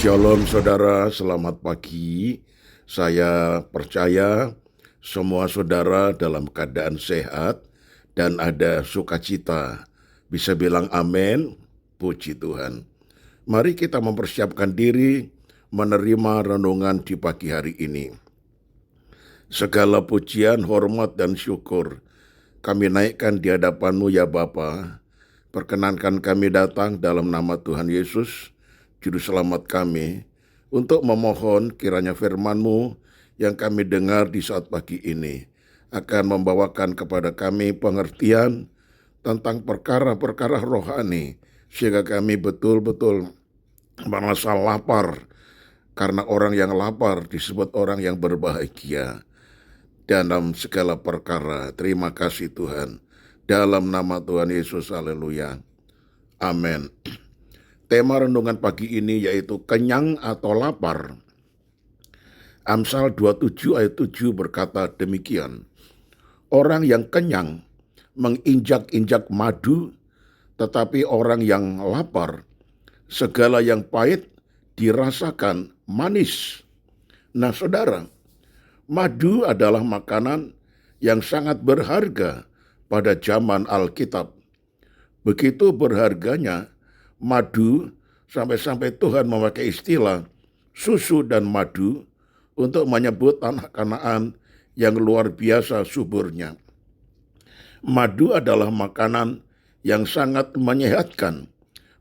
Shalom saudara, selamat pagi. Saya percaya semua saudara dalam keadaan sehat dan ada sukacita. Bisa bilang amin, puji Tuhan. Mari kita mempersiapkan diri menerima renungan di pagi hari ini. Segala pujian, hormat, dan syukur kami naikkan di hadapan-Mu ya Bapa. Perkenankan kami datang dalam nama Tuhan Yesus, Juru Selamat kami, untuk memohon kiranya firman-Mu yang kami dengar di saat pagi ini akan membawakan kepada kami pengertian tentang perkara-perkara rohani, sehingga kami betul-betul merasa lapar, karena orang yang lapar disebut orang yang berbahagia dalam segala perkara. Terima kasih Tuhan. Dalam nama Tuhan Yesus, haleluya. Amin. Tema renungan pagi ini yaitu kenyang atau lapar. Amsal 27 ayat 7 berkata demikian. Orang yang kenyang menginjak-injak madu, tetapi orang yang lapar, segala yang pahit dirasakan manis. Nah saudara, madu adalah makanan yang sangat berharga pada zaman Alkitab. Begitu berharganya madu sampai-sampai Tuhan memakai istilah susu dan madu untuk menyebut tanah Kanaan yang luar biasa suburnya. Madu adalah makanan yang sangat menyehatkan,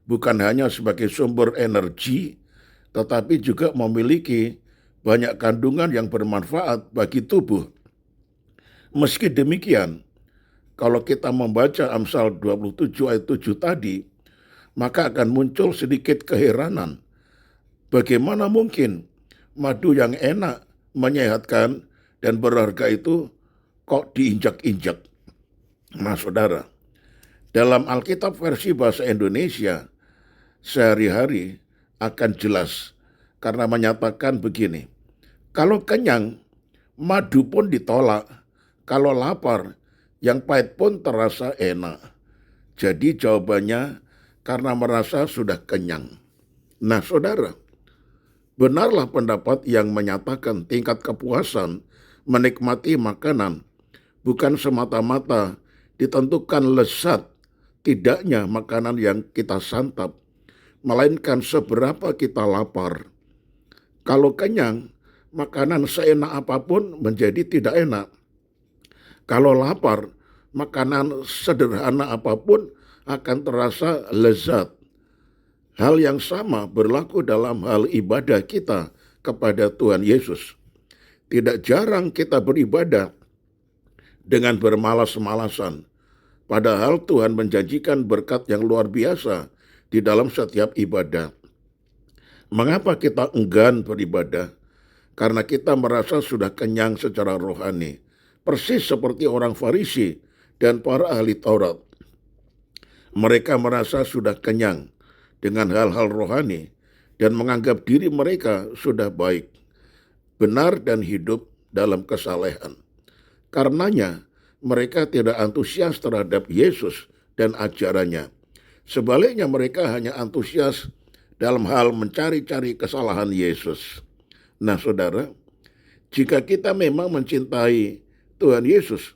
bukan hanya sebagai sumber energi, tetapi juga memiliki banyak kandungan yang bermanfaat bagi tubuh. Meski demikian, kalau kita membaca Amsal 27 ayat 7 tadi, maka akan muncul sedikit keheranan. Bagaimana mungkin madu yang enak, menyehatkan, dan berharga itu kok diinjak-injak? Nah saudara, dalam Alkitab versi bahasa Indonesia, sehari-hari akan jelas karena menyatakan begini, kalau kenyang, madu pun ditolak. Kalau lapar, yang pahit pun terasa enak. Jadi jawabannya karena merasa sudah kenyang. Nah saudara, benarlah pendapat yang menyatakan tingkat kepuasan menikmati makanan bukan semata-mata ditentukan lezat tidaknya makanan yang kita santap, melainkan seberapa kita lapar. Kalau kenyang, makanan seenak apapun menjadi tidak enak. Kalau lapar, makanan sederhana apapun akan terasa lezat. Hal yang sama berlaku dalam hal ibadah kita kepada Tuhan Yesus. Tidak jarang kita beribadah dengan bermalas-malasan, padahal Tuhan menjanjikan berkat yang luar biasa di dalam setiap ibadah. Mengapa kita enggan beribadah? Karena kita merasa sudah kenyang secara rohani. Persis seperti orang Farisi dan para ahli Taurat. Mereka merasa sudah kenyang dengan hal-hal rohani dan menganggap diri mereka sudah baik, benar dan hidup dalam kesalehan. Karenanya, mereka tidak antusias terhadap Yesus dan ajarannya. Sebaliknya mereka hanya antusias dalam hal mencari-cari kesalahan Yesus. Nah saudara, jika kita memang mencintai Tuhan Yesus,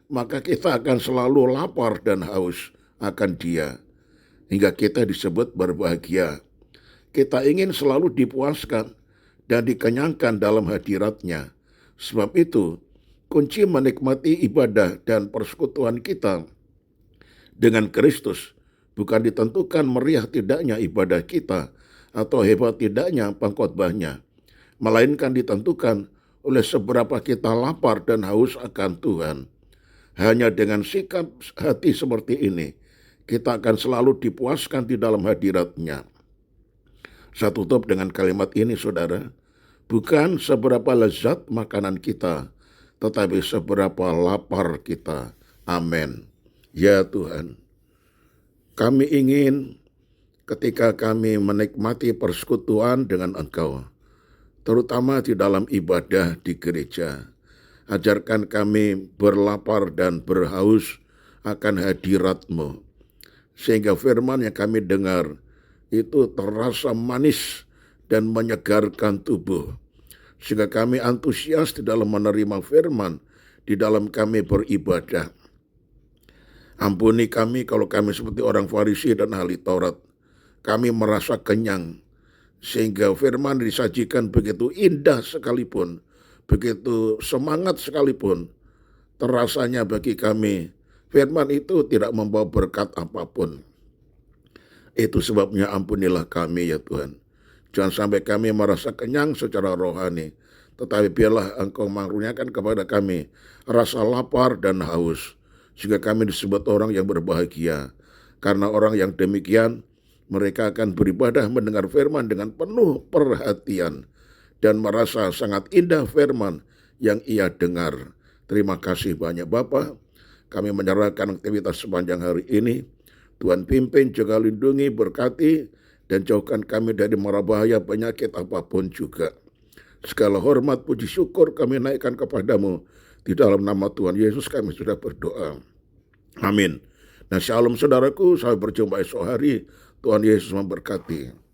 maka kita akan selalu lapar dan haus akan Dia, hingga kita disebut berbahagia. Kita ingin selalu dipuaskan dan dikenyangkan dalam hadirat-Nya. Sebab itu, kunci menikmati ibadah dan persekutuan kita dengan Kristus bukan ditentukan meriah tidaknya ibadah kita atau hebat tidaknya pengkhotbahnya, melainkan ditentukan oleh seberapa kita lapar dan haus akan Tuhan. Hanya dengan sikap hati seperti ini, kita akan selalu dipuaskan di dalam hadirat-Nya. Saya tutup dengan kalimat ini, saudara. Bukan seberapa lezat makanan kita, tetapi seberapa lapar kita. Amin. Ya Tuhan, kami ingin ketika kami menikmati persekutuan dengan Engkau, terutama di dalam ibadah di gereja, ajarkan kami berlapar dan berhaus akan hadirat-Mu, sehingga firman yang kami dengar itu terasa manis dan menyegarkan tubuh. Sehingga kami antusias di dalam menerima firman, di dalam kami beribadah. Ampuni kami kalau kami seperti orang Farisi dan ahli Taurat. Kami merasa kenyang, sehingga firman disajikan begitu indah sekalipun, begitu semangat sekalipun, terasanya bagi kami, firman itu tidak membawa berkat apapun. Itu sebabnya ampunilah kami ya Tuhan. Jangan sampai kami merasa kenyang secara rohani, tetapi biarlah Engkau mengaruniakan kepada kami rasa lapar dan haus, sehingga kami disebut orang yang berbahagia. Karena orang yang demikian, mereka akan beribadah mendengar firman dengan penuh perhatian dan merasa sangat indah firman yang ia dengar. Terima kasih banyak Bapa. Kami menyerahkan aktivitas sepanjang hari ini. Tuhan pimpin, jaga, lindungi, berkati, dan jauhkan kami dari mara bahaya penyakit apapun juga. Segala hormat, puji, syukur kami naikkan kepadamu. Di dalam nama Tuhan Yesus kami sudah berdoa. Amin. Nah, shalom saudaraku, sampai berjumpa esok hari. Tuhan Yesus memberkati.